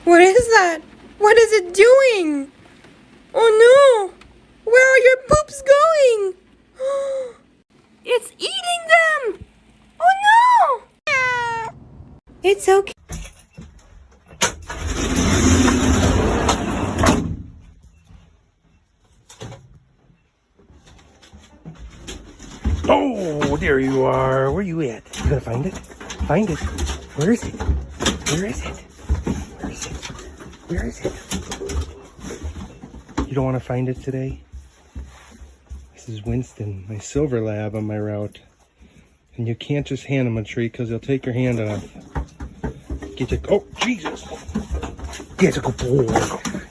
What is that? What is it doing? Oh no! Where are your poops going? It's eating them! Oh no! It's okay. Oh, there you are. Where you at? You gonna find it? Find it. Where is it? Where is it? Where is it? Where is it? You don't want to find it today? This is Winston, my silver lab on my route. And you can't just hand him a treat because he'll take your hand off. Get your... Oh, Jesus! Get a good boy.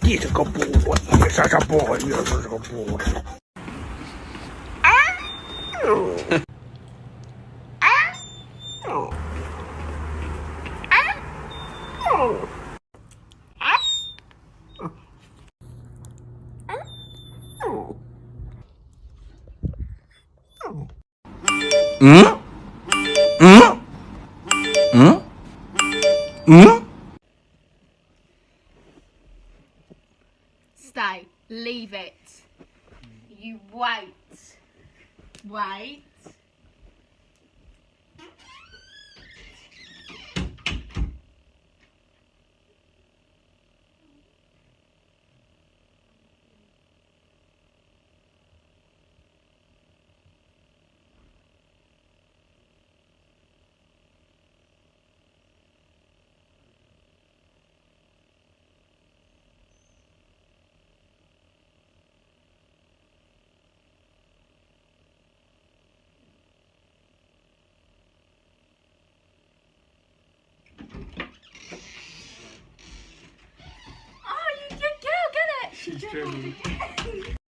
Get a good boy. You're such a boy. You're such a good boy. Stay. Leave it. You wait. Wait.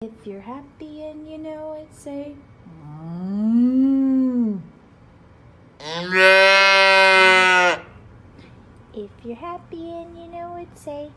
If you're happy and you know it, say If you're happy and you know it, say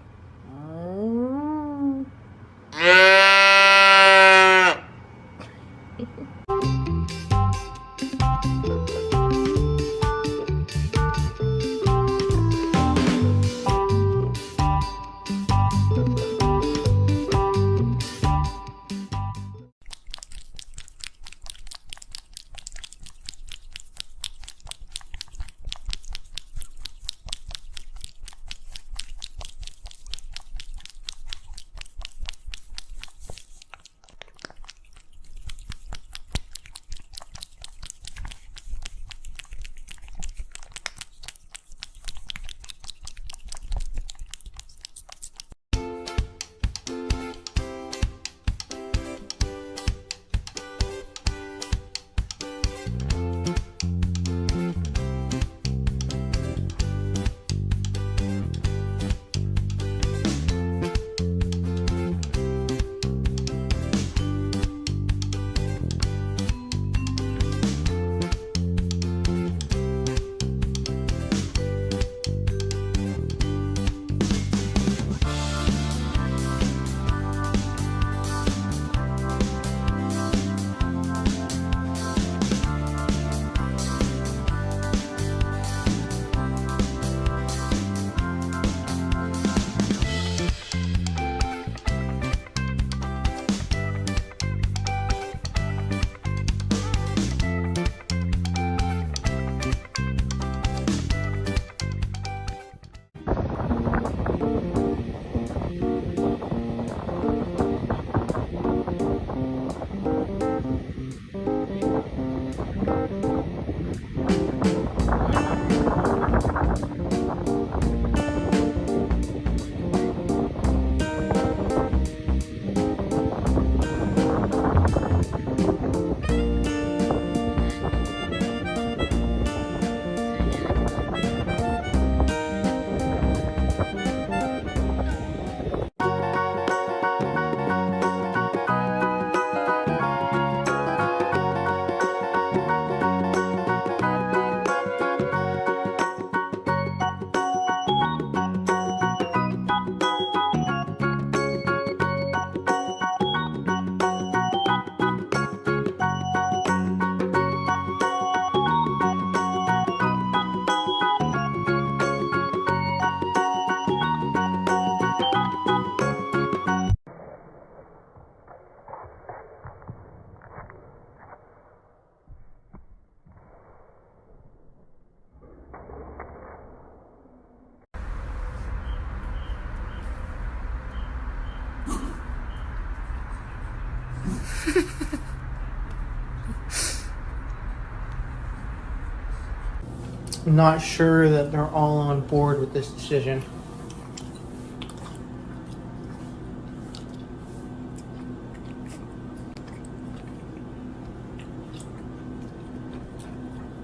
I'm not sure that they're all on board with this decision.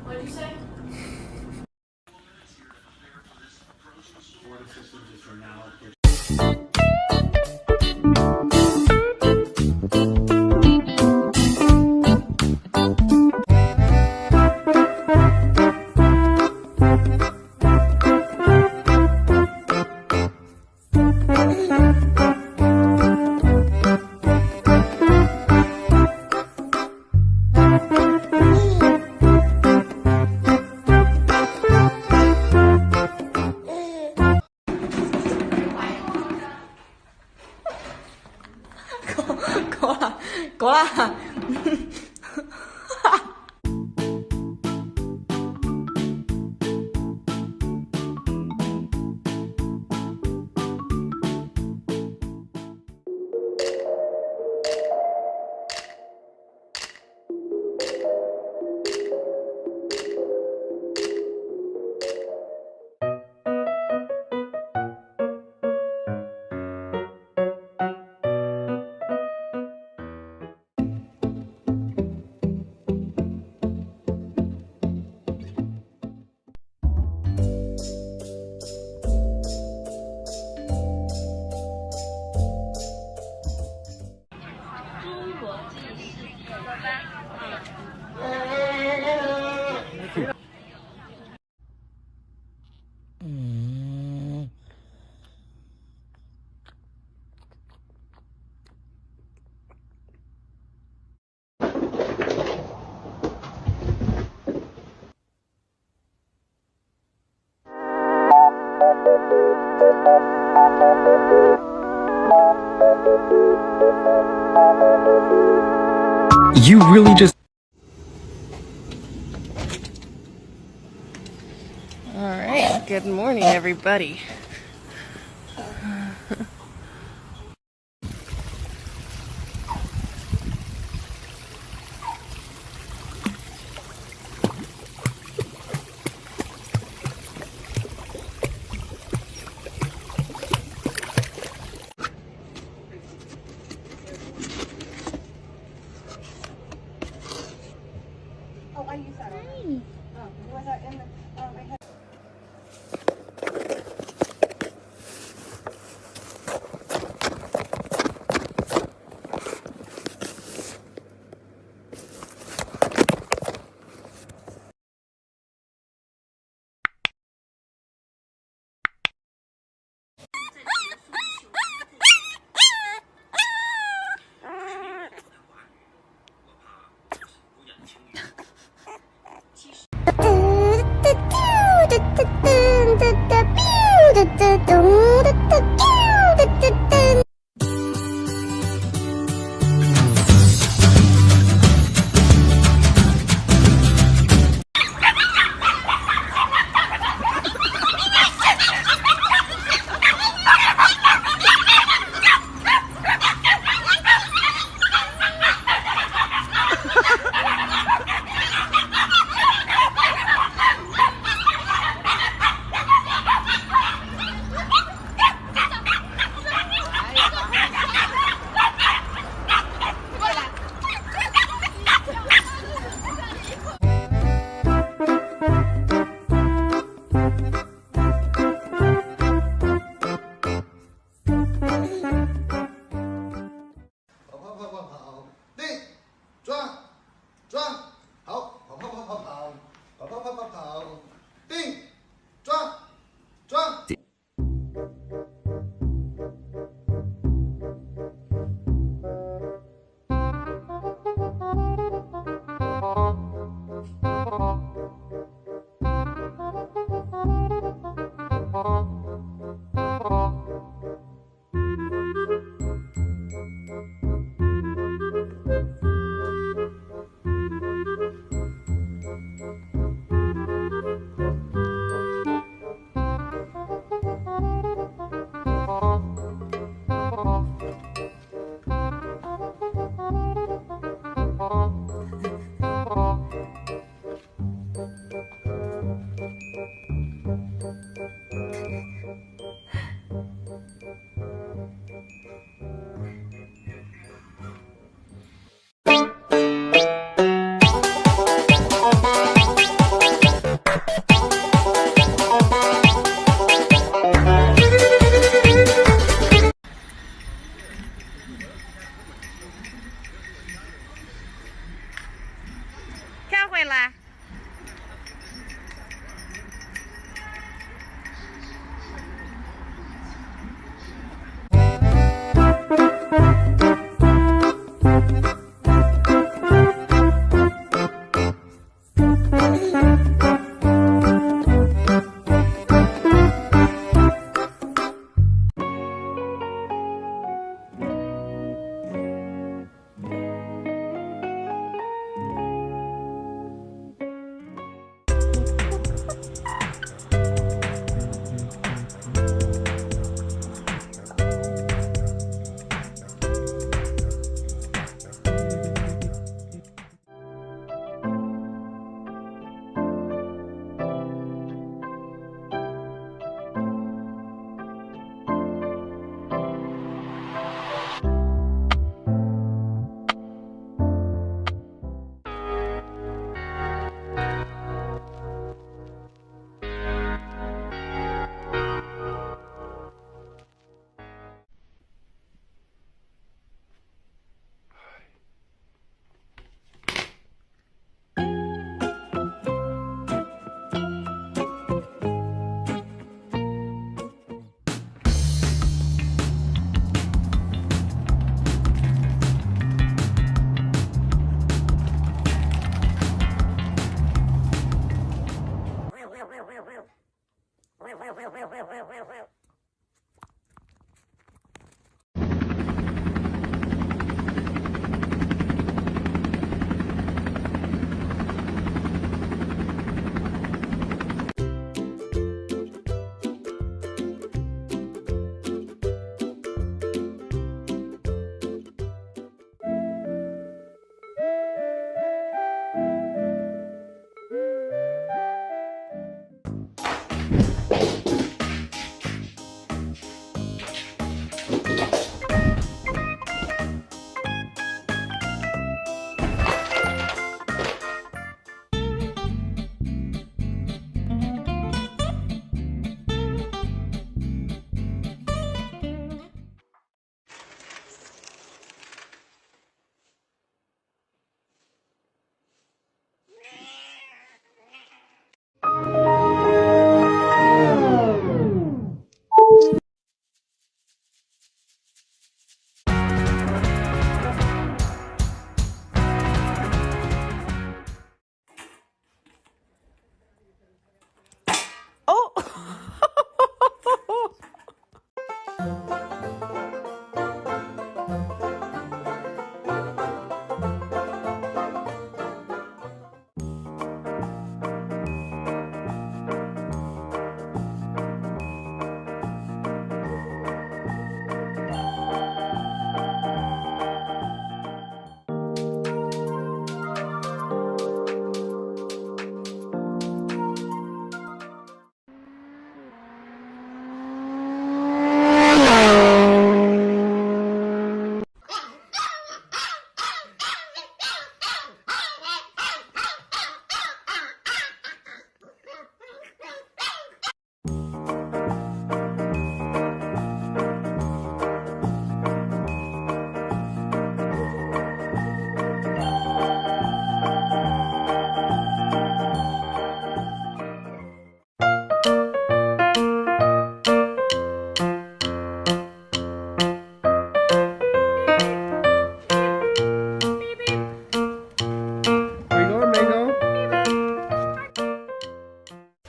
What did you say? Quá. You really just... All right. Good morning, everybody.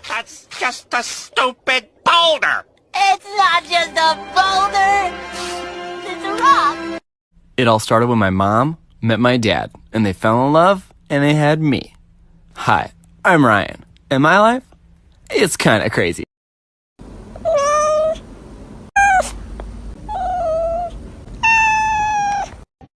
That's just a stupid boulder! It's not just a boulder. It's a rock. It all started when my mom met my dad, and they fell in love, and they had me. Hi, I'm Ryan, and my life, it's kinda crazy.